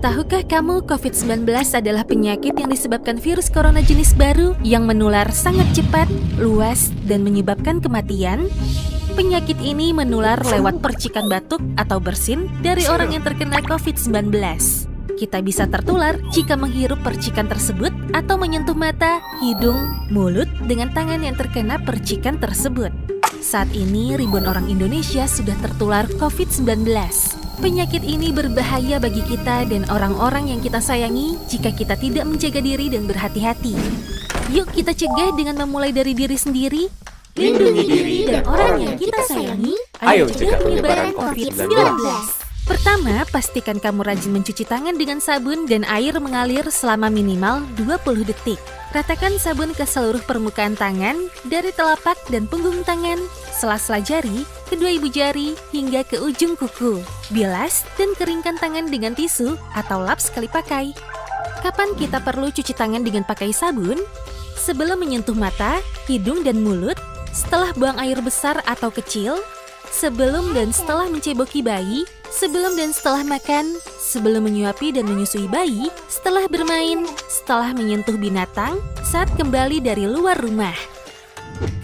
Tahukah kamu COVID-19 adalah penyakit yang disebabkan virus corona jenis baru yang menular sangat cepat, luas, dan menyebabkan kematian? Penyakit ini menular lewat percikan batuk atau bersin dari orang yang terkena COVID-19. Kita bisa tertular jika menghirup percikan tersebut atau menyentuh mata, hidung, mulut dengan tangan yang terkena percikan tersebut. Saat ini, ribuan orang Indonesia sudah tertular COVID-19. Penyakit ini berbahaya bagi kita dan orang-orang yang kita sayangi jika kita tidak menjaga diri dan berhati-hati. Yuk kita cegah dengan memulai dari diri sendiri. Lindungi diri dan orang yang kita sayangi. Ayo cegah penyebaran COVID-19. Pertama, pastikan kamu rajin mencuci tangan dengan sabun dan air mengalir selama minimal 20 detik. Ratakan sabun ke seluruh permukaan tangan, dari telapak dan punggung tangan, sela-sela jari, kedua ibu jari, hingga ke ujung kuku. Bilas dan keringkan tangan dengan tisu atau lap sekali pakai. Kapan kita perlu cuci tangan dengan pakai sabun? Sebelum menyentuh mata, hidung, dan mulut, setelah buang air besar atau kecil, sebelum dan setelah menceboki bayi, sebelum dan setelah makan, sebelum menyuapi dan menyusui bayi, setelah bermain, setelah menyentuh binatang, saat kembali dari luar rumah.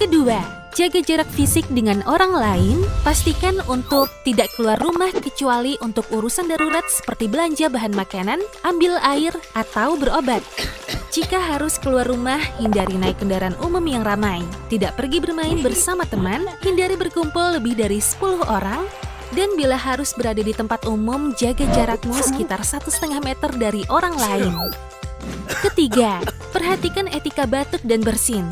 Kedua, jaga jarak fisik dengan orang lain. Pastikan untuk tidak keluar rumah kecuali untuk urusan darurat seperti belanja bahan makanan, ambil air, atau berobat. Jika harus keluar rumah, hindari naik kendaraan umum yang ramai. Tidak pergi bermain bersama teman, hindari berkumpul lebih dari 10 orang. Dan bila harus berada di tempat umum, jaga jarakmu sekitar 1,5 meter dari orang lain. Ketiga, perhatikan etika batuk dan bersin.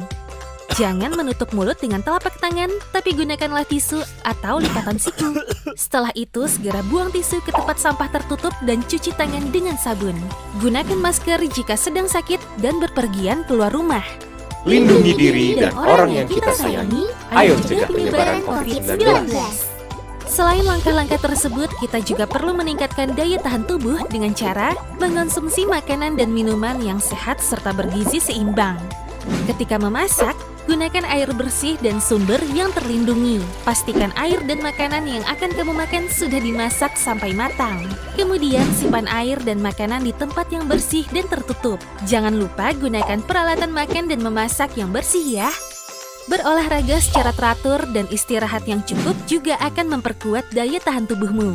Jangan menutup mulut dengan telapak tangan, tapi gunakanlah tisu atau lipatan siku. Setelah itu, segera buang tisu ke tempat sampah tertutup dan cuci tangan dengan sabun. Gunakan masker jika sedang sakit dan berpergian keluar rumah. Lindungi diri dan orang yang kita sayangi. Ayo cegah penyebaran COVID-19. Selain langkah-langkah tersebut, kita juga perlu meningkatkan daya tahan tubuh dengan cara mengonsumsi makanan dan minuman yang sehat serta bergizi seimbang. Ketika memasak, gunakan air bersih dan sumber yang terlindungi. Pastikan air dan makanan yang akan kamu makan sudah dimasak sampai matang. Kemudian simpan air dan makanan di tempat yang bersih dan tertutup. Jangan lupa gunakan peralatan makan dan memasak yang bersih ya. Berolahraga secara teratur dan istirahat yang cukup juga akan memperkuat daya tahan tubuhmu.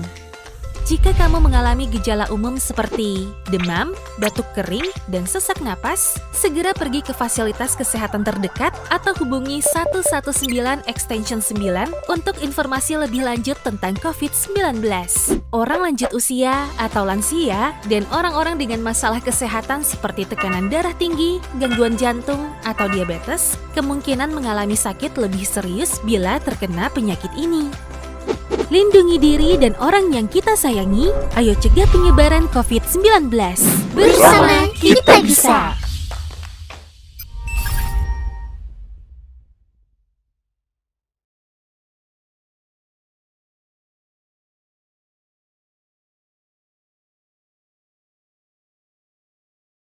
Jika kamu mengalami gejala umum seperti demam, batuk kering, dan sesak napas, segera pergi ke fasilitas kesehatan terdekat atau hubungi 119 extension 9 untuk informasi lebih lanjut tentang COVID-19. Orang lanjut usia atau lansia dan orang-orang dengan masalah kesehatan seperti tekanan darah tinggi, gangguan jantung, atau diabetes kemungkinan mengalami sakit lebih serius bila terkena penyakit ini. Lindungi diri dan orang yang kita sayangi. Ayo cegah penyebaran COVID-19. Bersama kita bisa.